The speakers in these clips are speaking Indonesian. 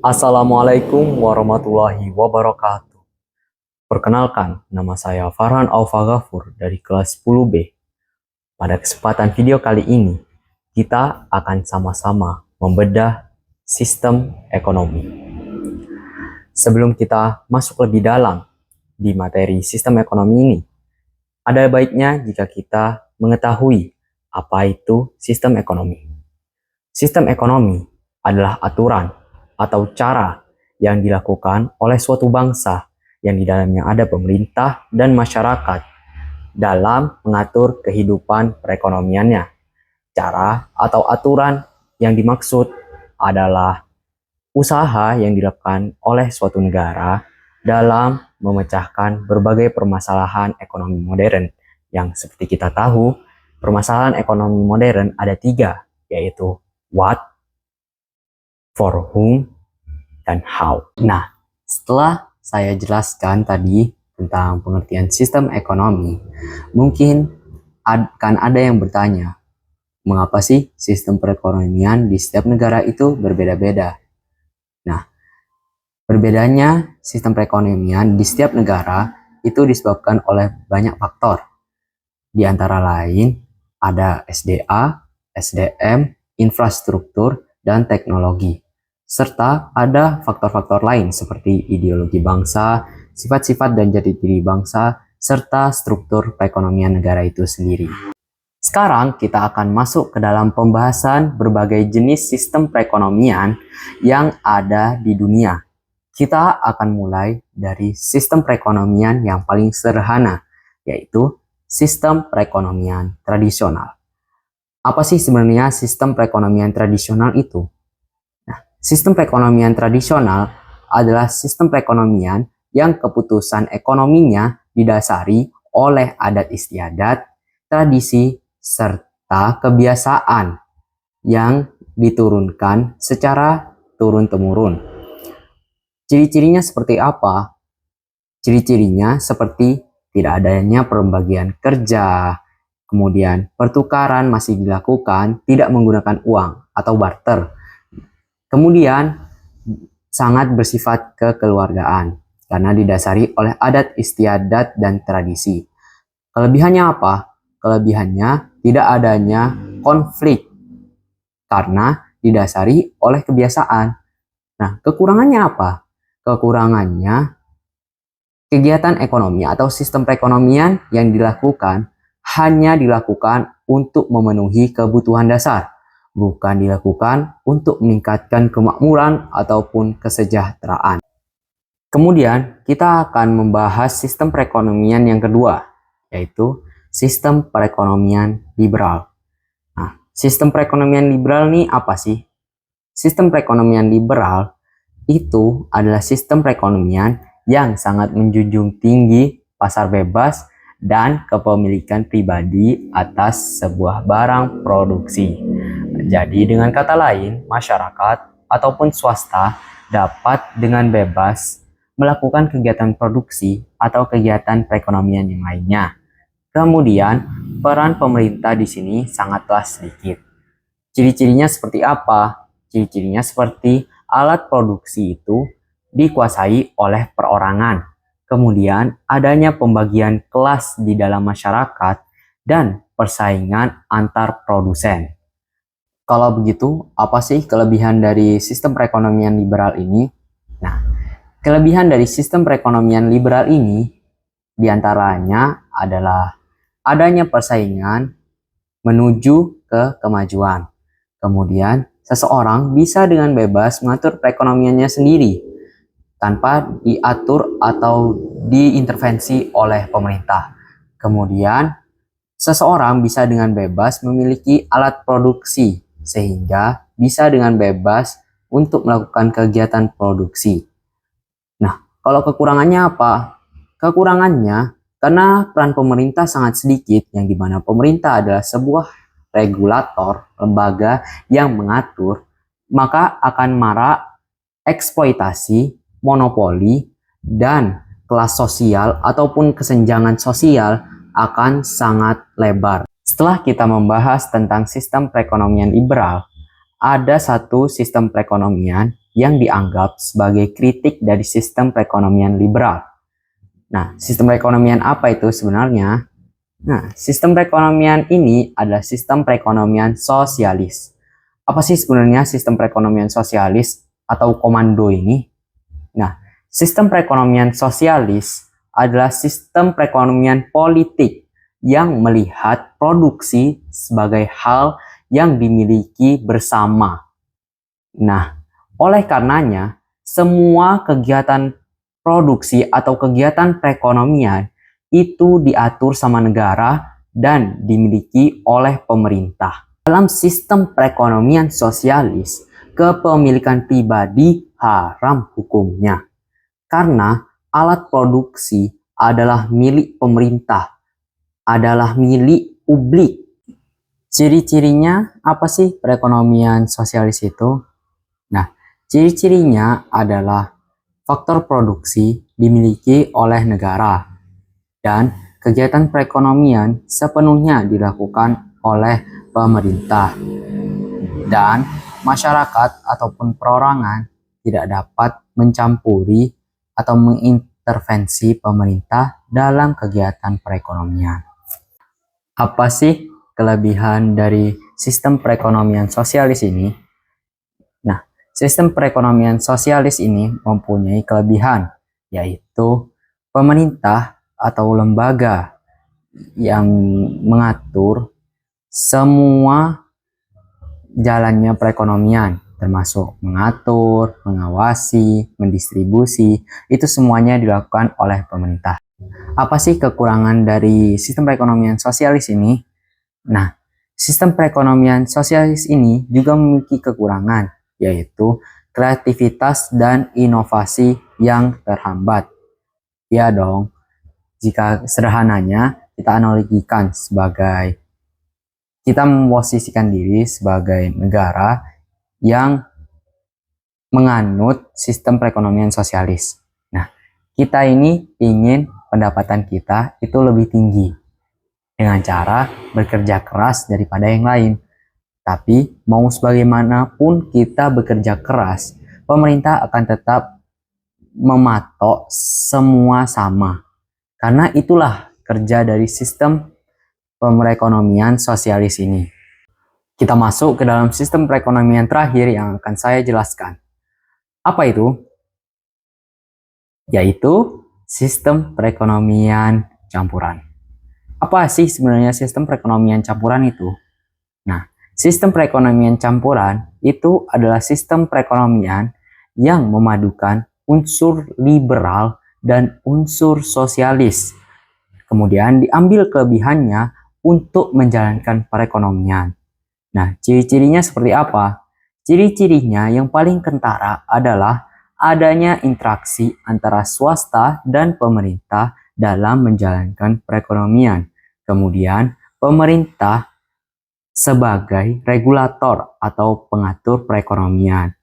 Assalamualaikum warahmatullahi wabarakatuh. Perkenalkan, nama saya Farhan Aufa dari kelas 10B. Pada kesempatan video kali ini, kita akan sama-sama membedah sistem ekonomi. Sebelum kita masuk lebih dalam di materi sistem ekonomi ini, ada baiknya jika kita mengetahui apa itu sistem ekonomi. Sistem ekonomi adalah aturan atau cara yang dilakukan oleh suatu bangsa yang di dalamnya ada pemerintah dan masyarakat dalam mengatur kehidupan perekonomiannya. Cara atau aturan yang dimaksud adalah usaha yang dilakukan oleh suatu negara dalam memecahkan berbagai permasalahan ekonomi modern. Yang seperti kita tahu, permasalahan ekonomi modern ada 3, yaitu what, for whom, dan how. Nah, setelah saya jelaskan tadi tentang pengertian sistem ekonomi, mungkin akan ada yang bertanya, mengapa sih sistem perekonomian di setiap negara itu berbeda-beda? Nah, berbedanya sistem perekonomian di setiap negara itu disebabkan oleh banyak faktor. Di antara lain, ada SDA, SDM, infrastruktur, dan teknologi. Serta ada faktor-faktor lain seperti ideologi bangsa, sifat-sifat dan jati diri bangsa, serta struktur perekonomian negara itu sendiri. Sekarang kita akan masuk ke dalam pembahasan berbagai jenis sistem perekonomian yang ada di dunia. Kita akan mulai dari sistem perekonomian yang paling sederhana, yaitu sistem perekonomian tradisional. Apa sih sebenarnya sistem perekonomian tradisional itu? Nah, sistem perekonomian tradisional adalah sistem perekonomian yang keputusan ekonominya didasari oleh adat istiadat, tradisi, serta kebiasaan yang diturunkan secara turun-temurun. Ciri-cirinya seperti apa? Ciri-cirinya seperti tidak adanya pembagian kerja, kemudian pertukaran masih dilakukan tidak menggunakan uang atau barter. Kemudian sangat bersifat kekeluargaan karena didasari oleh adat istiadat dan tradisi. Kelebihannya apa? Kelebihannya tidak adanya konflik karena didasari oleh kebiasaan. Nah, kekurangannya apa? Kekurangannya kegiatan ekonomi atau sistem perekonomian yang dilakukan hanya dilakukan untuk memenuhi kebutuhan dasar, bukan dilakukan untuk meningkatkan kemakmuran ataupun kesejahteraan. Kemudian kita akan membahas sistem perekonomian yang kedua, yaitu sistem perekonomian liberal. Nah, sistem perekonomian liberal ini apa sih? Sistem perekonomian liberal itu adalah sistem perekonomian yang sangat menjunjung tinggi pasar bebas dan kepemilikan pribadi atas sebuah barang produksi. Jadi dengan kata lain, masyarakat ataupun swasta dapat dengan bebas melakukan kegiatan produksi atau kegiatan perekonomian yang lainnya. Kemudian, peran pemerintah di sini sangatlah sedikit. Ciri-cirinya seperti apa? Ciri-cirinya seperti alat produksi itu dikuasai oleh perorangan. Kemudian adanya pembagian kelas di dalam masyarakat dan persaingan antar produsen. Kalau begitu, apa sih kelebihan dari sistem perekonomian liberal ini? Nah, kelebihan dari sistem perekonomian liberal ini diantaranya adalah adanya persaingan menuju ke kemajuan. Kemudian, seseorang bisa dengan bebas mengatur perekonomiannya sendiri tanpa diatur atau diintervensi oleh pemerintah. Kemudian, seseorang bisa dengan bebas memiliki alat produksi sehingga bisa dengan bebas untuk melakukan kegiatan produksi. Nah, kalau kekurangannya apa? Kekurangannya karena peran pemerintah sangat sedikit, yang dimana pemerintah adalah sebuah regulator, lembaga yang mengatur, maka akan marak eksploitasi, monopoli, dan kelas sosial ataupun kesenjangan sosial akan sangat lebar. Setelah kita membahas tentang sistem perekonomian liberal, ada satu sistem perekonomian yang dianggap sebagai kritik dari sistem perekonomian liberal. Nah, sistem perekonomian apa itu sebenarnya? Nah, sistem perekonomian ini adalah sistem perekonomian sosialis. Apa sih sebenarnya sistem perekonomian sosialis atau komando ini? Nah, sistem perekonomian sosialis adalah sistem perekonomian politik yang melihat produksi sebagai hal yang dimiliki bersama. Nah, oleh karenanya, semua kegiatan produksi atau kegiatan perekonomian itu diatur sama negara dan dimiliki oleh pemerintah. Dalam sistem perekonomian sosialis, kepemilikan pribadi haram hukumnya. Karena alat produksi adalah milik pemerintah, adalah milik publik. Ciri-cirinya apa sih perekonomian sosialis itu? Nah, ciri-cirinya adalah faktor produksi dimiliki oleh negara dan kegiatan perekonomian sepenuhnya dilakukan oleh pemerintah dan masyarakat ataupun perorangan tidak dapat mencampuri atau mengintervensi pemerintah dalam kegiatan perekonomian. Apa sih kelebihan dari sistem perekonomian sosialis ini? Nah, sistem perekonomian sosialis ini mempunyai kelebihan, yaitu pemerintah atau lembaga yang mengatur semua jalannya perekonomian, termasuk mengatur, mengawasi, mendistribusi, itu semuanya dilakukan oleh pemerintah. Apa sih kekurangan dari sistem perekonomian sosialis ini? Nah, sistem perekonomian sosialis ini juga memiliki kekurangan, yaitu kreativitas dan inovasi yang terhambat. Ya dong, jika sederhananya kita analogikan sebagai kita memposisikan diri sebagai negara yang menganut sistem perekonomian sosialis. Nah, kita ini ingin pendapatan kita itu lebih tinggi dengan cara bekerja keras daripada yang lain. Tapi mau sebagaimanapun kita bekerja keras, pemerintah akan tetap mematok semua sama. Karena itulah kerja dari sistem perekonomian sosialis ini. Kita masuk ke dalam sistem perekonomian terakhir yang akan saya jelaskan. Apa itu? Yaitu sistem perekonomian campuran. Apa sih sebenarnya sistem perekonomian campuran itu? Nah, sistem perekonomian campuran itu adalah sistem perekonomian yang memadukan unsur liberal dan unsur sosialis. Kemudian diambil kelebihannya untuk menjalankan perekonomian. Nah, ciri-cirinya seperti apa? Ciri-cirinya yang paling kentara adalah adanya interaksi antara swasta dan pemerintah dalam menjalankan perekonomian. Kemudian, pemerintah sebagai regulator atau pengatur perekonomian.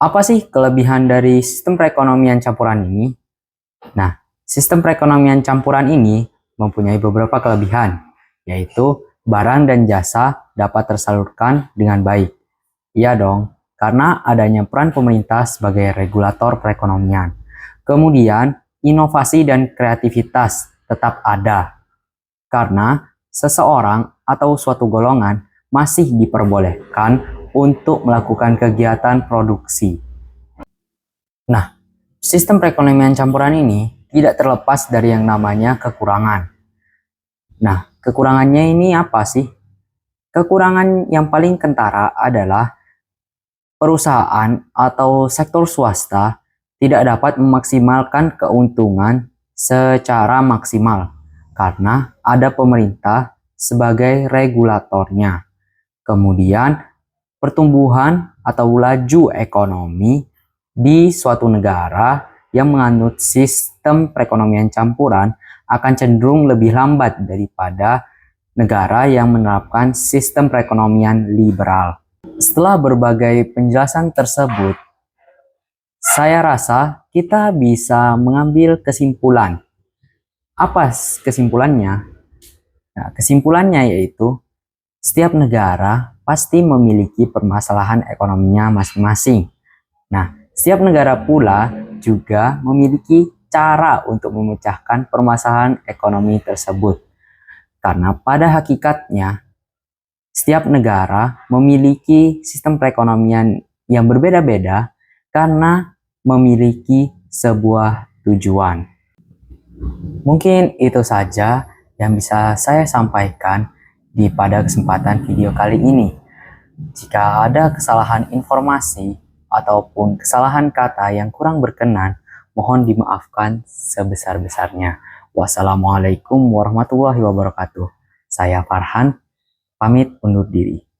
Apa sih kelebihan dari sistem perekonomian campuran ini? Nah, sistem perekonomian campuran ini mempunyai beberapa kelebihan, yaitu barang dan jasa dapat tersalurkan dengan baik. Iya dong, karena adanya peran pemerintah sebagai regulator perekonomian. Kemudian, inovasi dan kreativitas tetap ada, karena seseorang atau suatu golongan masih diperbolehkan untuk melakukan kegiatan produksi. Nah, sistem perekonomian campuran ini tidak terlepas dari yang namanya kekurangan. Nah, kekurangannya ini apa sih? Kekurangan yang paling kentara adalah perusahaan atau sektor swasta tidak dapat memaksimalkan keuntungan secara maksimal karena ada pemerintah sebagai regulatornya. Kemudian, pertumbuhan atau laju ekonomi di suatu negara yang menganut sistem perekonomian campuran akan cenderung lebih lambat daripada negara yang menerapkan sistem perekonomian liberal. Setelah berbagai penjelasan tersebut, saya rasa kita bisa mengambil kesimpulan. Apa kesimpulannya? Nah, kesimpulannya yaitu setiap negara pasti memiliki permasalahan ekonominya masing-masing. Nah, setiap negara pula juga memiliki cara untuk memecahkan permasalahan ekonomi tersebut. Karena pada hakikatnya, setiap negara memiliki sistem perekonomian yang berbeda-beda karena memiliki sebuah tujuan. Mungkin itu saja yang bisa saya sampaikan pada kesempatan video kali ini. Jika ada kesalahan informasi ataupun kesalahan kata yang kurang berkenan, mohon dimaafkan sebesar-besarnya. Wassalamualaikum warahmatullahi wabarakatuh. Saya Farhan, pamit undur diri.